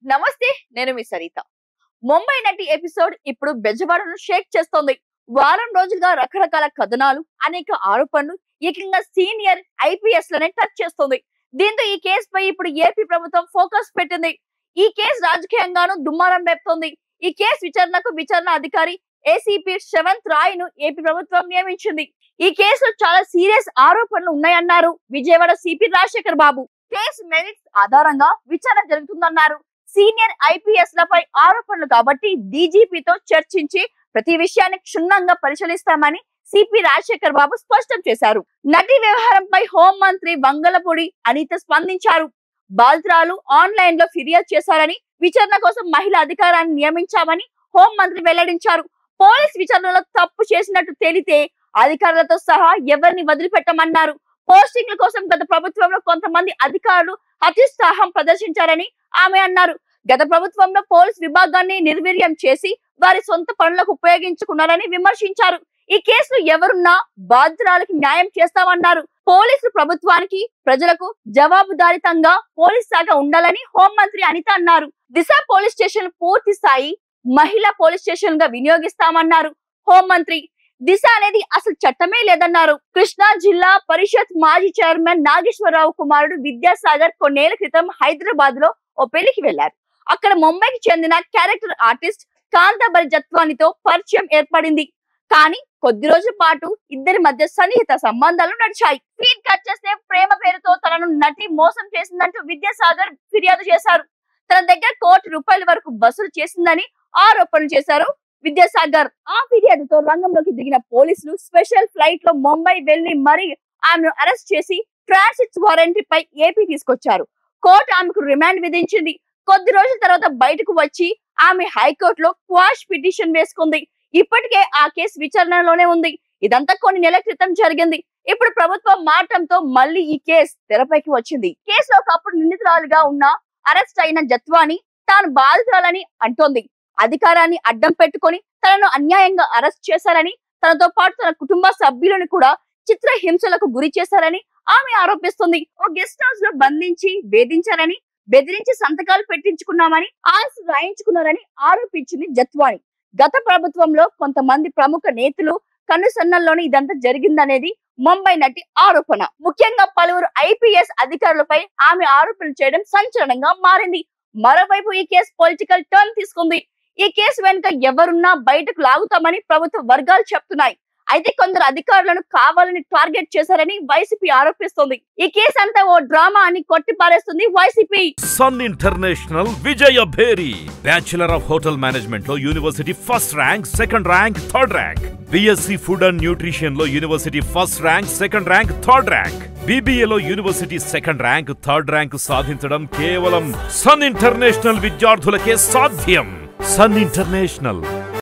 నమస్తే, నేను మీ సరిత. ముంబై నటి ఎపిసోడ్ ఇప్పుడు బెజవాడను షేక్ చేస్తోంది. వారం రోజులుగా రకరకాల కథనాలు, అనేక ఆరోపణలు ఏకంగా సీనియర్ ఐపీఎస్ లనే టచ్ చేస్తోంది. దీంతో ఈ కేసుపై ఇప్పుడు ఏపీ ప్రభుత్వం ఫోకస్ పెట్టింది. ఈ కేసు రాజకీయంగానూ దుమారం రేపుతోంది. ఈ కేసు విచారణకు విచారణ అధికారి ఏసీపీ శ్రవంత్ రాయ్ ను ఏపీ ప్రభుత్వం నియమించింది. ఈ కేసులో చాలా సీరియస్ ఆరోపణలు ఉన్నాయన్నారు విజయవాడ సిపి రాజశేఖర్ బాబు. కేసు మెరిట్స్ ఆధారంగా విచారణ జరుగుతుందన్నారు. సీనియర్ ఐపీఎస్ లపై ఆరోపణలు కాబట్టి డీజీపీతో చర్చించి ప్రతి విషయాన్ని క్షుణ్ణంగా పరిశీలిస్తామని సిపి రాజశేఖర్ బాబు స్పష్టం చేశారు. నటి వ్యవహారంపై హోంమంత్రి వంగలపూడి అనిత స్పందించారు. బాధితురాలు ఆన్లైన్ లో ఫిర్యాదు చేశారని, విచారణ కోసం మహిళా అధికారాన్ని నియమించామని హోంమంత్రి వెల్లడించారు. పోలీస్ విచారణలో తప్పు చేసినట్టు తేలితే అధికారులతో సహా ఎవరిని వదిలిపెట్టమన్నారు. పోస్టింగ్ల కోసం గత ప్రభుత్వంలో కొంతమంది అధికారులు అత్యుత్సాహం ప్రదర్శించారని ఆమె అన్నారు. గత ప్రభుత్వంలో పోలీస్ విభాగాన్ని నిర్వీర్యం చేసి వారి సొంత పనులకు ఉపయోగించుకున్నారని విమర్శించారు. ఈ కేసులో ఎవరున్నా బాధితురాలకి న్యాయం చేస్తామన్నారు. పోలీసులు ప్రభుత్వానికి, ప్రజలకు జవాబుదారితంగా పోలీస్ శాఖ ఉండాలని హోంమంత్రి అనిత అన్నారు. దిశ పోలీస్ స్టేషన్ పూర్తి స్థాయి మహిళా పోలీస్ స్టేషన్ గా వినియోగిస్తామన్నారు హోంమంత్రి. దిశ అనేది అసలు చట్టమే లేదన్నారు. కృష్ణా జిల్లా పరిషత్ మాజీ చైర్మన్ నాగేశ్వరరావు కుమారుడు విద్యాసాగర్ కొన్నేళ్ల క్రితం హైదరాబాద్ లో ఓ పెళ్లికి వెళ్లారు. అక్కడ ముంబైకి చెందిన క్యారెక్టర్ ఆర్టిస్ట్ కాంతాబరి జత్వానితో పరిచయం ఏర్పడింది. కానీ కొద్ది రోజుల పాటు ఇద్దరి మధ్య సన్నిహిత సంబంధాలు నడిచాయి. ఫీడ్ కట్ చేస్తే ప్రేమ పేరుతో తనను నటి మోసం చేసిందంటూ విద్యాసాగర్ ఫిర్యాదు చేశారు. తన దగ్గర ₹1 కోటి వరకు వసూలు చేసిందని ఆరోపణలు చేశారు విద్యాసాగర్. ఆ ఫిర్యాదుతో రంగంలోకి దిగిన పోలీసులు స్పెషల్ ఫ్లైట్ లో ముంబై వెళ్లి మరీ ఆమెను అరెస్ట్ చేసి ట్రాన్సిట్ వారెంట్పై ఏపీ తీసుకొచ్చారు. కోర్టు ఆమెకు రిమాండ్ విధించింది. కొద్ది రోజుల తర్వాత బయటకు వచ్చి ఆమె హైకోర్టులో క్వాష్ పిటిషన్ వేసుకుంది. ఇప్పటికే ఆ కేసు విచారణలోనే ఉంది. ఇదంతా కొన్ని నెలల క్రితం జరిగింది. ఇప్పుడు ప్రభుత్వం మారటంతో మళ్ళీ ఈ కేసు తెరపైకి వచ్చింది. కేసులో ఒకప్పుడు నిందితురాలుగా ఉన్న అరెస్ట్ అయిన జత్వాని తాను బాధితురాలని అంటోంది. అధికారాన్ని అడ్డం పెట్టుకొని తనను అన్యాయంగా అరెస్ట్ చేశారని, తనతో పాటు తన కుటుంబ సభ్యులను కూడా చిత్రహింసలకు గురి చేశారని ఆమె ఆరోపిస్తుంది. ఓ గెస్ట్ హౌస్ లో బంధించి వేధించారని, బెదిరించి సంతకాలు పెట్టించుకున్నామని, ఆస్తి రాయించుకున్నారని ఆరోపించింది జత్వాని. గత ప్రభుత్వంలో కొంతమంది ప్రముఖ నేతలు కనుసన్నల్లోనే ఇదంతా జరిగిందనేది ముంబై నటి ఆరోపణ. ముఖ్యంగా పలువురు ఐపీఎస్ అధికారులపై ఆమె ఆరోపణలు చేయడం సంచలనంగా మారింది. మరోవైపు ఈ కేసు పొలిటికల్ టర్న్ తీసుకుంది. ఈ కేసు వెనుక ఎవరున్నా బయటకు లాగుతామని ప్రభుత్వ వర్గాలు చెప్తున్నాయి. అయితే కొందరు అధికారులను కావాలని టార్గెట్ చేశారని వైసీపీ ఆరోపిస్తోంది. ఈ కేసు అంతా ఓ డ్రామా అని కొట్టిపారేస్తుంది YCP. Sun International Vijaya Bheri bachelor of hotel management లో university first rank, second rank, third rank. BSc food and nutrition లో university first rank, second rank, third rank. BBA లో university second rank, third rank సాధించడం కేవలం sun international విద్యార్థులకే సాధ్యం. Sun international